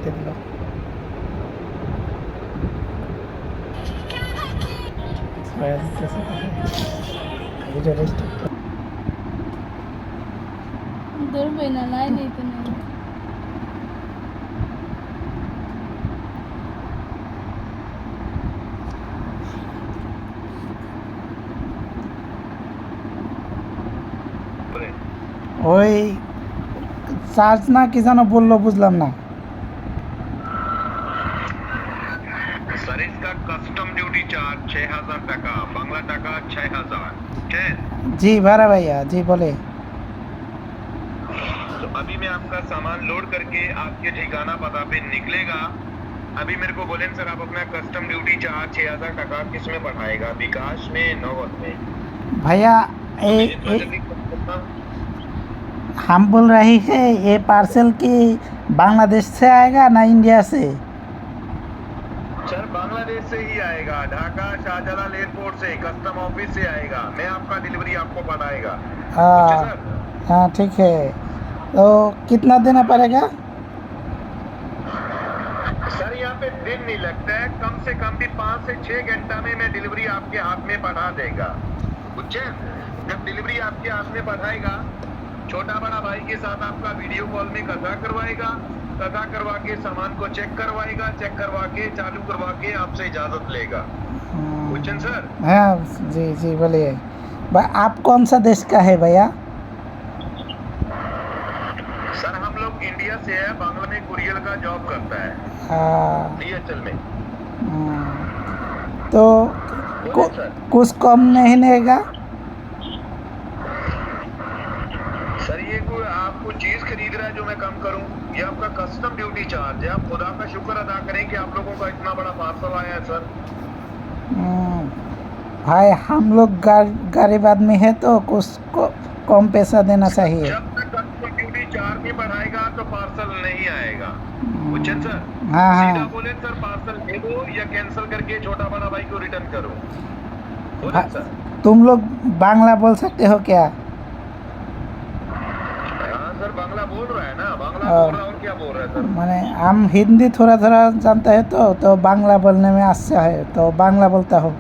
কেটে দিল। ধরবে না, নাই নেই তো নেই। ওই চার্জ না কি যেন বললো, বুঝলাম না। सर इसका कस्टम ड्यूटी चार्ज 6,000 टका, बांग्ला टका 6,000। ठीक। जी भाड़ा भैया, जी बोले। तो अभी मैं आपका सामान लोड करके आपके ठिकाना पता पे निकलेगा। अभी मेरे को बोले सर आप अपना कस्टम ड्यूटी चार्ज 6,000 टका किस में बढ़ाएगा, विकास में नगद में? भैया हम बोल रही है ये पार्सल की बांग्लादेश से आएगा ना इंडिया से? सर बांग्लादेश से ही आएगा, ढाका शाहजलाल एयरपोर्ट से कस्टम ऑफिस से आएगा। मैं आपका डिलीवरी आपको पठाएगा। हाँ ठीक है। तो कितना देना पड़ेगा? सर यहाँ पे दिन नहीं लगता है, कम से कम भी 5 से 6 घंटा में मैं डिलीवरी आपके हाथ में पठा देगा। बुझे? जब डिलीवरी आपके हाथ में पठाएगा, छोटा बड़ा भाई के साथ आपका वीडियो कॉल में कथा करवाएगा, कथा करवा के सामान को चेक करवाएगा, चेक करवा के चालू करवा के आपसे इजाजत लेगा। बुझे सर? हाँ जी जी बोलिए। आप कौन सा देश का है भैया? सर हम लोग इंडिया से है, बांग्ला में कुरियर का जॉब करता है DHL में। तो कुछ कम नहीं लेगा? सर ये कोई आपको चीज खरीद रहा है जो मैं कम करूं? ये आपका कस्टम ड्यूटी चार्ज है। आप खुदा का शुक्र अदा करें कि आप लोगों का इतना बड़ा पार्सल आया है सर। भाई हम लोग गरीब आदमी है तो कुछ कम पैसा देना चाहिए। जब तक कस्टम ड्यूटी चार्ज नहीं बढ़ाएगा तो पार्सल नहीं आएगा। बुझे सर? हाँ सीधा बोले सर पार्सल दे दो या कैंसिल करके छोटा बड़ा भाई को रिटर्न करो। बोले सर? तुम लोग बांग्ला बोल सकते हो क्या? सर बांग्ला बोल रहा है ना, बांग्ला बोल रहा है और क्या बोल रहा है सर? मैंने हम हिंदी थोड़ा थोड़ा जानते हैं तो बांग्ला बोलने में अच्छा है, तो बांग्ला बोलता हूँ।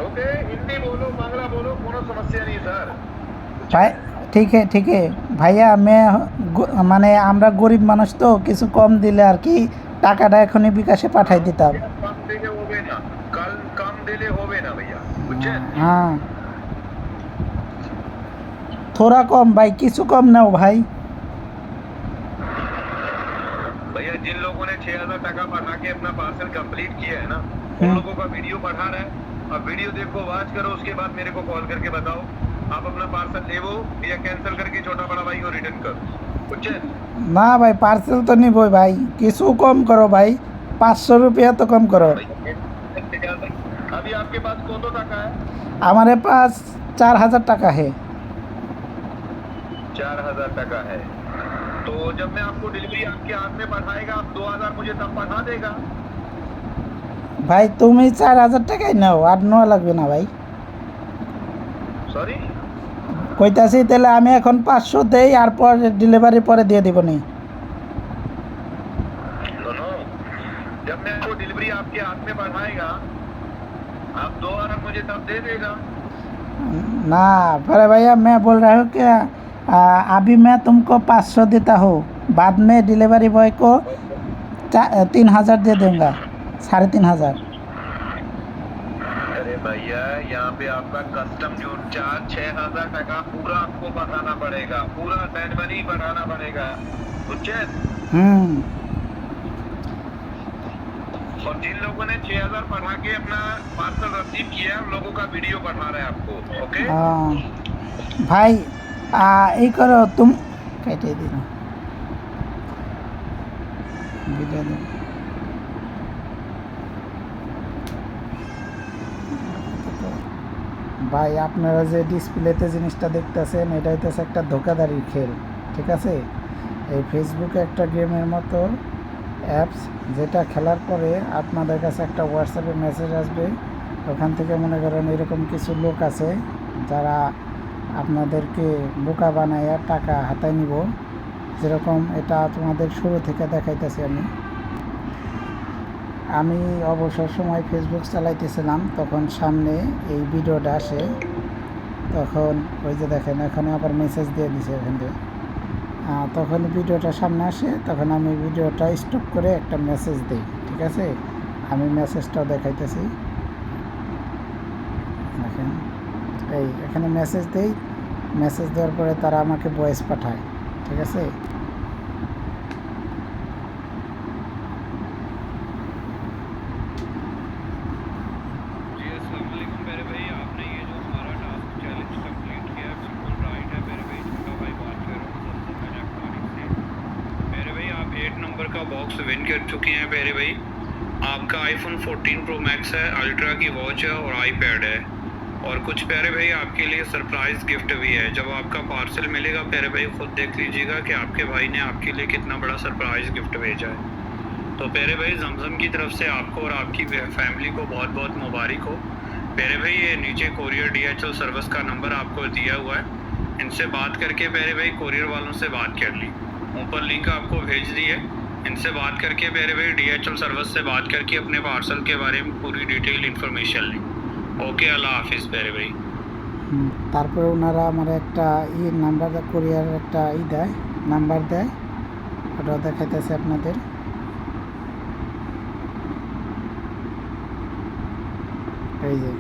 ओके, हिंदी बोलो बांग्ला बोलो, कोनो समस्या नहीं सर। भाई ठीक है ভাইয়া, মানে আমরা গরিব মানুষ তো কিছু কম দিলে আর কি টাকাটা এখনই বিকাশে পাঠাই দিতাম। कम दिले होवे ना, कल कम दिले होवे ना भैया, बुझे? हाँ थोड़ा कम भाई, কিছু कम नाओ भाई। भैया जिन लोगों ने 6,000 टका बढ़ा के अपना पार्सल कंप्लीट किया है ना, उन लोगों का वीडियो बढ़ा रहा है। अब वीडियो देखो, वॉच करो, उसके बाद मेरे को कॉल करके बताओ आप अपना पार्सल ले वो या कैंसिल करके छोटा बड़ा भाई को रिटर्न करो। बुझे? ना भाई पार्सल तो नहीं बोई भाई, কিছু कम करो भाई, 500 रुपया तो कम करो। अभी आपके पास कौन टका है? हमारे पास 4,000 टका है। 4,000 टका है। तो जब मैं आपको डिलीवरी आपके हाथ में पठाएगा, आप 2,000 मुझे तब पठा देगा। भाई तुम ही 4,000 টাকাই নাও, আর নেওয়া লাগবে না ভাই। সরি কইতাছি তাহলে আমি এখন 500 দেই, আর পরে ডেলিভারি পরে দিয়ে দিব নি। नो, जब मैं आपको डिलीवरी आपके हाथ में पठाएगा, आप 2,000 मुझे तब दे देगा। ना पर भैया मैं बोल रहा हूँ कि अभी मैं तुमको 500 देता हूँ, बाद में डिलीवरी बॉय को 3,000 दे दूंगा, 3,500। अरे भैया यहाँ पे आपका कस्टम ड्यूटी चार्ज 6,000 टका पूरा आपको बढ़ाना पड़ेगा, पूरा सेंड मनी बढ़ाना पड़ेगा। बुझे? और जिन लोगों ने 6,000 बढ़ा के अपना पार्सल रिसीव किया, उन लोगों का वीडियो बढ़ा रहा है आपको। ओके भाई এই করো, तुम কেটে দিন ভিডিও দিন। ভাই আপনারা যে ডিসপ্লেতে জিনিসটা দেখতেছেন, এটা হইতেছে একটা ধোকাধারীর খেল, ঠিক আছে? এই ফেসবুকে একটা গেমের মতো অ্যাপস, যেটা খেলার পরে আপনাদের কাছে একটা হোয়াটসঅ্যাপে মেসেজ আসবে। ওখান থেকে মনে করেন এরকম কিছু লোক আছে যারা আপনাদেরকে বোকা বানাইয়া টাকা হাতায় নিব। যেরকম এটা তোমাদের শুরু থেকে দেখাইতেছি আমি অবসর সময় ফেসবুক চালাইতেছিলাম, তখন সামনে এই ভিডিওটা আসে, তখন ওই যে দেখেন এখানে আবার মেসেজ দিয়ে দিছে এখান থেকে। তখন ভিডিওটা সামনে আসে, তখন আমি ভিডিওটা স্টপ করে একটা মেসেজ দিই, ঠিক আছে? আমি মেসেজটাও দেখাইতেছি, দেখেন এই এখানে মেসেজ দেই, মেসেজ দেওয়ার পরে তারা আমাকে ভয়েস পাঠায়, ঠিক আছে? जी अस्सलाम वालेकुम मेरे भाई, आपने ये जो हमारा टास्क चैलेंज कंप्लीट किया है बिल्कुल राइट है मेरे भाई। छोटा भाई बात कर रहा हूँ सबसे इलेक्ट्रॉनिक से। मेरे भाई आप 8 नंबर का बॉक्स विन कर चुके हैं मेरे भाई। आपका आईफोन 14 प्रो मैक्स है, अल्ट्रा की वॉच है और आईपैड है। और कुछ प्यारे भाई आपके लिए सरप्राइज गिफ्ट भी है। जब आपका पार्सल मिलेगा प्यारे भाई खुद देख लीजिएगा कि आपके भाई ने आपके लिए कितना बड़ा सरप्राइज गिफ्ट भेजा है। तो प्यारे भाई जमजम की तरफ से आपको और आपकी फैमिली को बहुत बहुत मुबारक हो। प्यारे भाई ये नीचे कोरियर DHL सर्विस का नंबर आपको दिया हुआ है, इनसे बात करके प्यारे भाई कोरियर वालों से बात कर ली। ऊपर लिंक आपको भेज दी है, इनसे बात करके प्यारे भाई DHL सर्विस से बात करके अपने पार्सल के बारे में पूरी डिटेल इन्फॉर्मेशन ली। ओके अल्लाह हाफिज़ प्यारे भाई। তারপরে ওনারা আমার একটা নাম্বার কোরিয়ার একটা দেয়, নাম্বার দেয়, ওটা দেখাইতেছে আপনাদের। এই যে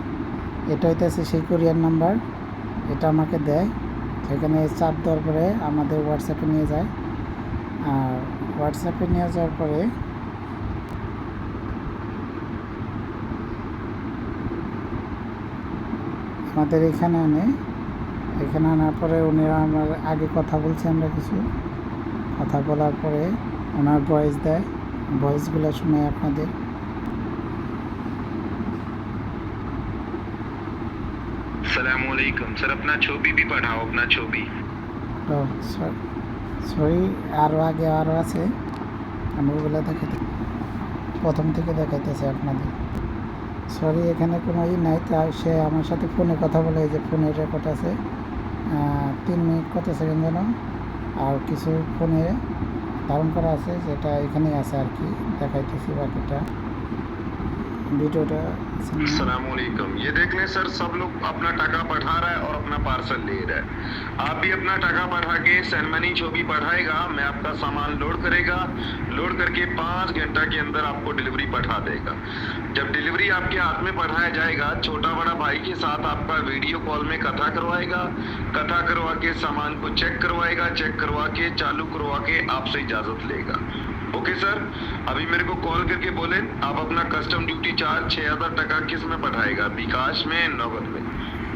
এটা হইতেছে সেই কোরিয়ার নাম্বার, এটা আমাকে দেয়, সেখানে চাপ দেওয়ার পরে আমাদের হোয়াটসঅ্যাপে নিয়ে যায়। আর হোয়াটসঅ্যাপে নিয়ে যাওয়ার পরে আমাদের এখানে আনার পরে উনি আমার আগে কথা বলছি, আমরা কিছু কথা বলার পরে ওনার ভয়েস দেয়, ভয়েসগুলো শুনে আপনাদের। अस्सलामुअलैकुम सर, अपना छवि भी पढ़ाओ, अपना छवि। তো সরি আরও আরও আছে, আমি ওগুলো প্রথম থেকে দেখাইতেছে আপনাদের। সরি এখানে কোনো নাই, তাই সে আমার সাথে ফোনে কথা বলে, এই যে ফোনের রেকর্ড আছে 3 মিনিট কত সেকেন্ড যেন, আর কিছু ফোনে ধারণ করা আছে, যেটা এখানেই আছে আর কি, দেখাইতেছি বাকিটা ভিডিওটা। अस्सलामुअलैकुम, ये देख लें सर, सब लोग अपना टाका बढ़ा रहा है और अपना पार्सल ले रहा है। आप भी अपना टाका बढ़ा के सैनमनी छवि बढ़ाएगा, मैं आपका सामान लोड करेगा, लोड करके 5 घंटा के अंदर आपको डिलीवरी बढ़ा देगा। जब डिलीवरी आपके हाथ में बढ़ाया जाएगा, छोटा बड़ा भाई के साथ आपका वीडियो कॉल में कथा करवाएगा, कथा करवा के सामान को चेक करवाएगा, चेक करवा के चालू करवा के आपसे इजाजत लेगा। ओके सर, अभी मेरे को कॉल करके बोले आप अपना कस्टम ड्यूटी चार्ज 6000 टका किस में बढ़ाएगा, विकास में, नगद में?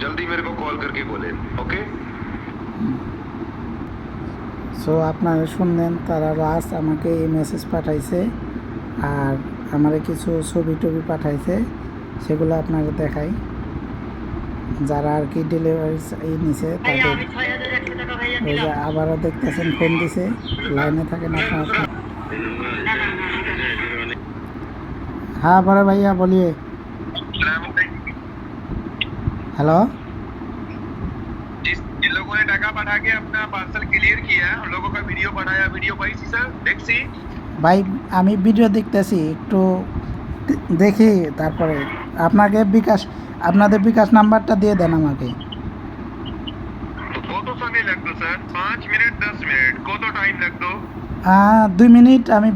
जल्दी मेरे को कॉल करके बोले। ओके সো আপনারা শুনলেন, তারা লাস্ট আমাকে এই মেসেজ পাঠাইছে আর আমারে কিছু ছবি টবি পাঠাইছে, সেগুলো আপনারা দেখাই। যারা আর কি ডেলিভারি নিছে তাদের ওই যে আবারও দেখতেছেন ফোন দিছে, লাইনে থাকেন আপনারা। हाँ बड़े भैया बोलिए। हेलो, जिन लोगों ने टाका बढ़ा के अपना पार्सल क्लियर किया, उन लोगों का वीडियो बनाया, वीडियो पाइছি सर, দেখছি ভাই আমি ভিডিও দেখতেছি, একটু দেখি, তারপরে আপনাদের বিকাশ নাম্বারটা দিয়ে দেন আমাকে। तो কত সময় লাগতো স্যার? 5 মিনিট 10 মিনিট, কত টাইম লাগতো? 2 মিনিট, আমি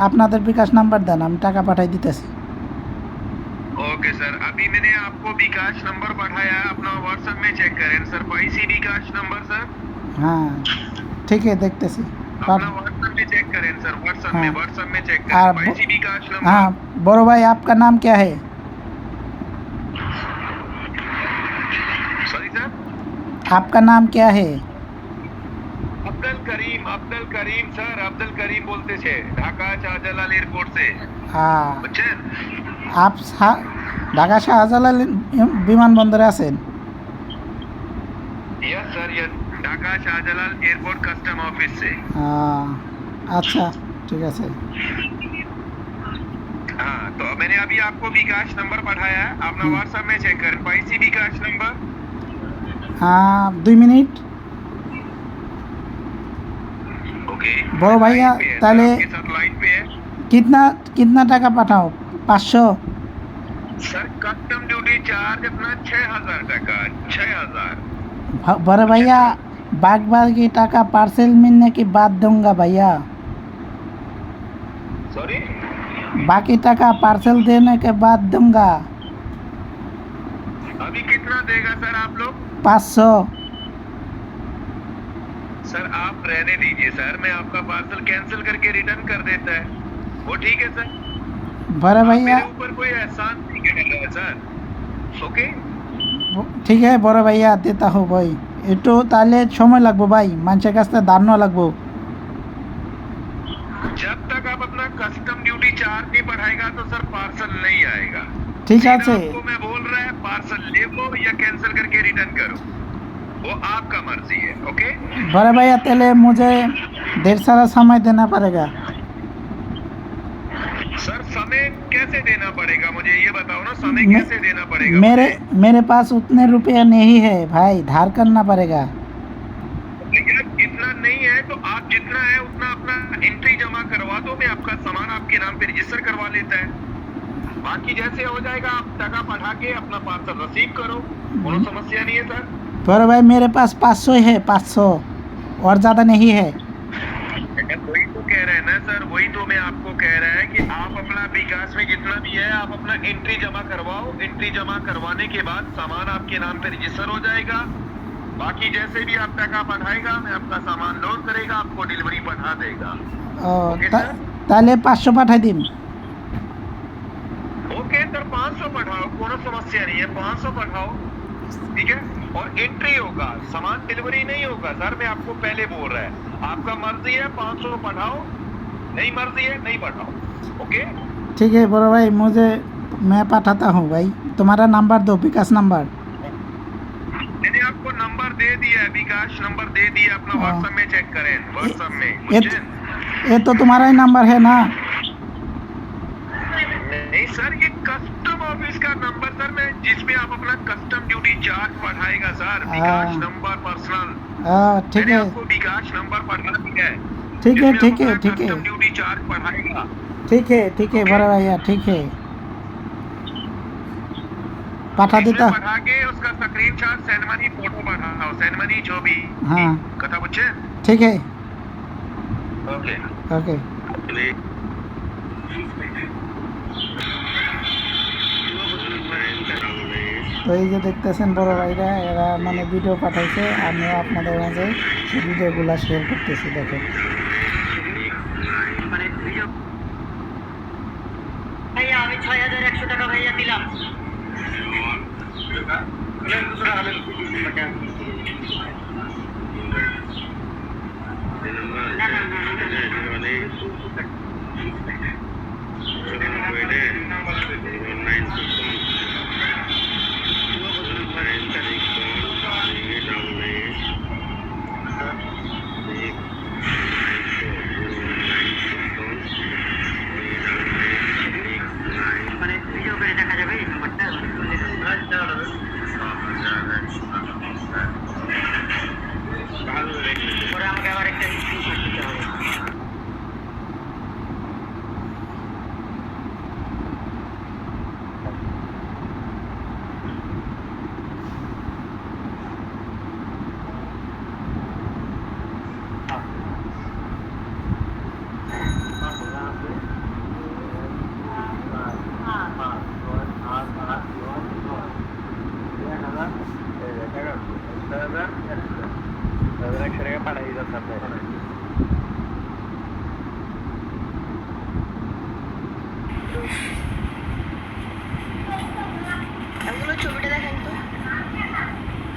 আপনাদের বিকাশ নাম্বার দেন, আমি টাকা পাঠাই দিতেছি। ओके सर, अभी मैंने आपको विकास नंबर बढ़ाया, अपना व्हाट्सएप में चेक करें सर, पैसी विकास नंबर सर। हाँ ठीक है, देखतेছি। अपना व्हाट्सएप में चेक करें सर, व्हाट्सएप में चेक हाँ, करें पैसी विकास नंबर। हाँ बड़ो भाई, आपका नाम क्या है? सॉरी सर, आपका नाम क्या है? अब्दुल करीम सर, अब्दुल करीम बोलते छे, ढाका शाहजालाल एयरपोर्ट से। हाँ, বুঝছেন? आप ঢাকা শাহজালাল বিমানবন্দরে আছেন? Yes sir, yes, Dhaka Shahjalal airport custom office से। अच्छा ठीक है सर। हाँ, तो मैंने अभी आपको विकास नंबर बढ़ाया है, अपना व्हाट्सएप में चेक करें पैसी विकास नंबर। 2 मिनट। ओके বড় ভাইয়া लाइन पे है, তাহলে आपके साथ लाइन पे है কিতনা কিতনা টাকা পাঠাও 500 सर कस्टम ड्यूटी चार्ज अपना 6,000 टका 6,000 बड़े भैया बाकी टाका पार्सल मिलने के बाद दूंगा भैया सॉरी बाकी टाका पार्सल देने के बाद दूंगा अभी कितना देगा सर आप लोग 500 सर आप रहने दीजिए सर मैं आपका पार्सल कैंसिल करके रिटर्न कर देता है वो ठीक है सर बड़े आप भैया मेरे ऊपर कोई एहसान नहीं कर रहे हैं सर ओके ঠিক আছে বড় ভাইয়া দিতে হো ভাই একটু তাহলে সময় লাগবো ভাই মানুষের কাছ থেকে দাঁড়ানো লাগবো जब तक आप अपना कस्टम ड्यूटी चार्ज नहीं बढ़ाएगा तो सर पार्सल नहीं आएगा ঠিক सीधा আছে आपको मैं बोल रहा है पार्सल ले लो या कैंसिल करके रिटर्न करो वो आपका मर्जी है ओके बड़े भैया तेले मुझे देर सारा समय देना पड़ेगा सर समय कैसे देना पड़ेगा मुझे ये बताओ ना समय मैं- कैसे देना पड़ेगा मेरे मेरे पास उतने रुपये नहीं है भाई धार करना पड़ेगा मुझे? इतना नहीं है तो आप जितना है उतना अपना एंट्री जमा करवा दो मैं आपका सामान आपके नाम पे रजिस्टर करवा लेता है बाकी जैसे हो जाएगा आप टका पढ़ा के अपना पार्सल रिसीव करो कोई समस्या नहीं है सर बड़े भाई मेरे पास 500 है 500 और ज़्यादा नहीं है वही तो कह रहे हैं ना सर वही तो मैं आपको कह रहा है कि आप अपना विकास में जितना भी है आप अपना एंट्री जमा करवाओ एंट्री जमा करवाने के बाद सामान आपके नाम पे रजिस्टर हो जाएगा बाकी जैसे भी आप टका पढ़ाएगा मैं आपका सामान लोड करेगा आपको डिलीवरी पढ़ा देगा ও ओके তা- सर তাহলে 500 পাঠাই দিন ओके सर 500 पढ़ाओ कोनो समस्या नहीं है 500 पढ़ाओ ठीक है और एंट्री होगा सामान डिलीवरी नहीं होगा सर मैं आपको पहले बोल रहा है आपका मर्जी है 500 पढ़ाओ नहीं मर्जी है नहीं पढ़ाओ ओके ठीक है बड़े भाई मुझे मैं पठाता हूँ भाई तुम्हारा नंबर दो विकास नंबर मैंने आपको नंबर दे दिया है विकास नंबर दे दिया अपना हाँ। व्हाट्सएप में चेक करें व्हाट्सएप में ये मुझे ये तो तुम्हारा ही नंबर है ना नहीं सर ये कस्टम ऑफिस का नंबर सर मैं जिसमें आप अपना कस्टम ड्यूटी चार्ज पढ़ाएगा सर विकास हाँ। नंबर पर्सनल ठीक मैंने है आपको विकास नंबर पढ़ा दिया है ठीक है जिसमें ठीक आप है अपना ठीक है कस्टम ड्यूटी चार्ज पढ़ाएगा ठीक है बड़े भैया ठीक है पाठा देता इसमें पढ़ा के उसका स्क्रीनशॉट सेंड मनी फोटो पढ़ाओ सेंड मनी जो भी हाँ कथा बुझे ठीक है ओके ओके তো এই যে দেখতেছেন বড় ভাইরা এরা মানে ভিডিও পাঠাইছে আমিও আপনাদের মাঝে সেই ভিডিওগুলো শেয়ার করতেছি দেখেন ভাইয়া আমি 6,100 টাকা ভাইয়া দিলাম না না মানে ভিডিও করে দেখা যাবে এই নাম্বারটা পরে আমাকে আবার একটা স্ক্রিনশট দিতে হবে ওগুলো ছবিটা দেখেন তো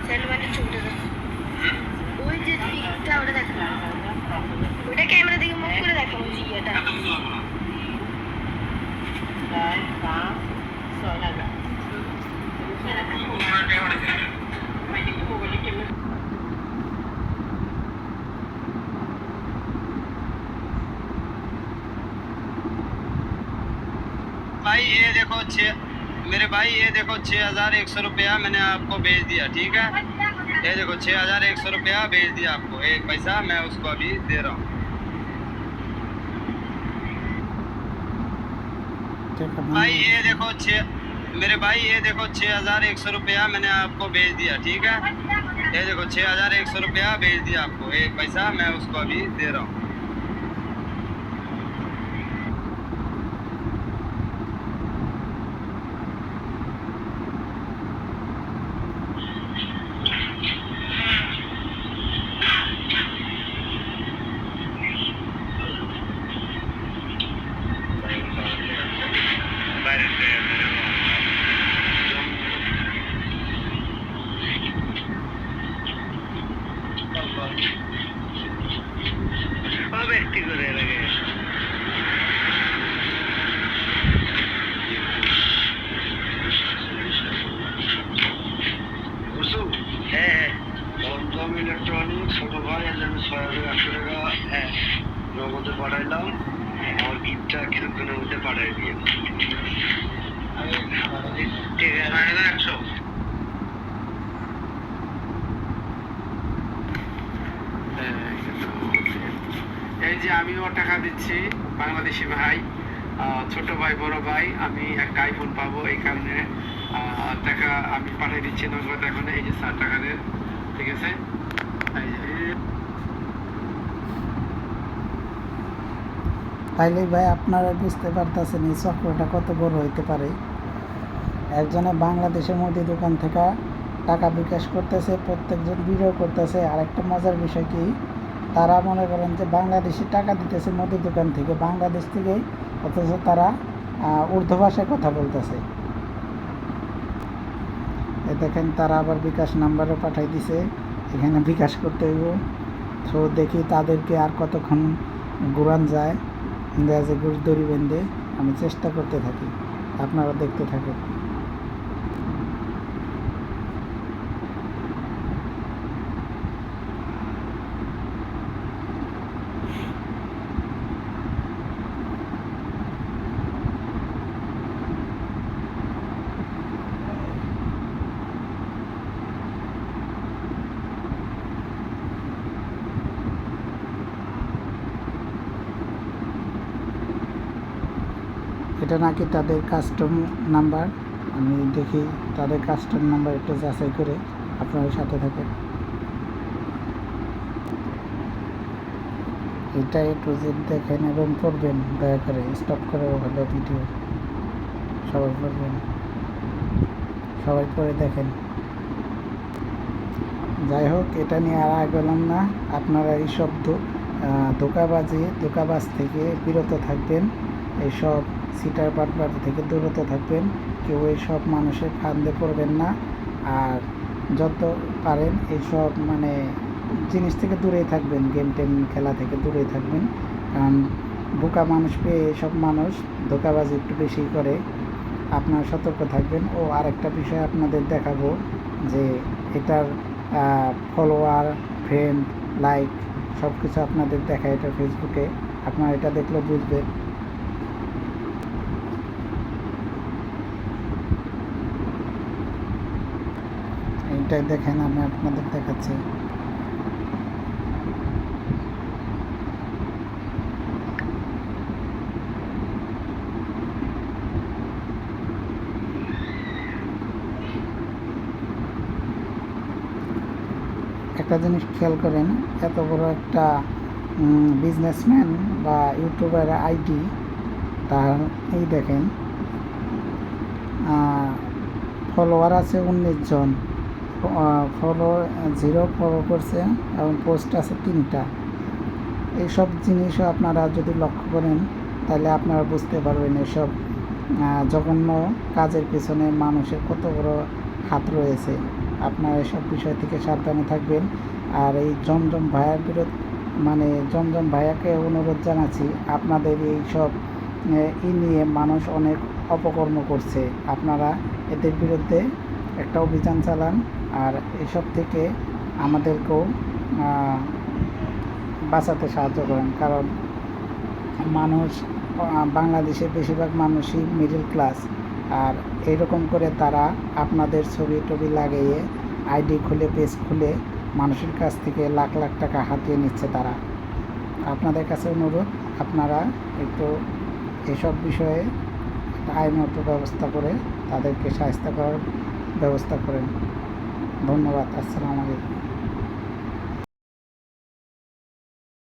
সেলমানের ছবিটা দেখেন ওই যে দিকটা ওটা দেখেন ওটা ক্যামেরা দিকে মুখ করে দেখাবো জিয়াটা भाई ये देखो मेरे भाई ये देखो 6,100 रुपया मैंने आपको भेज दिया ठीक है ये देखो 6,100 रुपया भेज दिया आपको एक पैसा मैं उसको अभी दे रहा हूँ টাকা भाई ये देखो मेरे भाई ये देखो 6,100 रुपया मैंने आपको भेज दिया, ठीक है। ये देखो 6,100 रुपया भेज दिया आपको, ये पैसा मैं उसको अभी दे रहा हूँ। ব্যক্তি করে লাগে হ্যাঁ দমদম ইলেকট্রনিক ছোট ভাই আমি 6,100 টাকা নগদে পাঠাইলাম, আমার গিফটটা কিছুক্ষণের মধ্যে পাঠাই দিয়ে। ঠিক আছে 6,100। এই যে আমিও টাকা দিচ্ছি বাংলাদেশি ভাই, ছোট ভাই বড় ভাই, আমি একটা আইফোন পাবো এই কারণে টাকা আমি পাঠিয়ে দিচ্ছি নগদ এখন। এই যে স্যার টাকা দেন, ঠিক আছে। এই যে তাইলে ভাই আপনারা বুঝতে পারতেছেন এই চক্রটা কত বড় হইতে পারে। একজনে বাংলাদেশের মুদি দোকান থেকে টাকা বিকাশ করতেছে, প্রত্যেকজন ভিডিও করতেছে। আরেকটা মজার বিষয় কি, তারা মনে করেন যে বাংলাদেশি টাকা দিতেছে মুদি দোকান থেকে, বাংলাদেশ থেকেই, অথচ তারা উর্দু ভাষায় কথা বলতেছে। এ দেখেন তারা আবার বিকাশ নাম্বারও পাঠাই দিছে, এখানে বিকাশ করতে হইব। তো দেখি তাদেরকে আর কতক্ষণ ঘুরান যায়, ইংরাজি ঘুষ দড়ি বেঁধে আমি চেষ্টা করতে থাকি, আপনারা দেখতে থাকেন। এটা নাকি তাদের কাস্টম নাম্বার, আমি দেখি তাদের কাস্টম নাম্বার একটু যাচাই করে আপনাদের সাথে থাকেন। এটা একটু যে দেখেন এবং পড়বেন, দয়া করে স্টপ করে হলে ভিডিও সবাই পড়বেন, সবাই পড়ে দেখেন। যাই হোক, এটা নিয়ে আর আগালাম না। আপনারা এইসব ধোঁকাবাজ থেকে বিরত থাকবেন, এইসব সিটার বাটবার থেকে দূরত থাকবেন। কেউ এইসব মানুষের ফান্দে পড়বেন না, আর যত পারেন এইসব জিনিস থেকে দূরেই থাকবেন, গেম টেম খেলা থেকে দূরেই থাকবেন। কারণ বোকা মানুষ পেয়ে এইসব মানুষ ধোঁকাবাজি একটু বেশি করে, আপনারা সতর্ক থাকবেন। ও আরেকটা বিষয় আপনাদের দেখাবো, যে এটার ফলোয়ার, ফ্রেন্ড, লাইক সব কিছু আপনাদের দেখায় এটা ফেসবুকে, আপনারা এটা দেখলে বুঝবেন। এইটাই দেখেন, আমি আপনাদের দেখাচ্ছি। একটা জিনিস খেয়াল করেন, এত বড় একটা বিজনেসম্যান বা ইউটিউবার আইডি, তার এই দেখেন ফলোয়ার আছে 19 জন, জিরো ফলো করছে এবং পোস্ট আছে 3টা। এইসব জিনিসও আপনারা যদি লক্ষ্য করেন তাহলে আপনারা বুঝতে পারবেন এসব জঘন্য কাজের পেছনে মানুষের কত বড় হাত রয়েছে। আপনারা এসব বিষয় থেকে সাবধানে থাকবেন। আর এই জমজম ভাইয়ার জমজম ভাইয়াকে অনুরোধ জানাচ্ছি, আপনাদের এই সব নিয়ে মানুষ অনেক অপকর্ম করছে, আপনারা এদের বিরুদ্ধে একটা অভিযান চালান, আর এসব থেকে আমাদেরকেও বাঁচাতে সাহায্য করেন। কারণ মানুষ, বাংলাদেশের বেশিরভাগ মানুষই মিডল ক্লাস, আর এইরকম করে তারা আপনাদের ছবি টবি লাগিয়ে আইডি খুলে, পেজ খুলে মানুষের কাছ থেকে লাখ লাখ টাকা হাতিয়ে নিচ্ছে তারা। আপনাদের কাছে অনুরোধ, আপনারা একটু এসব বিষয়ে একটা আইনত ব্যবস্থা করে তাদেরকে সাহায্য করার ব্যবস্থা করেন। ধন্যবাদ। আসসালামু আলাইকুম।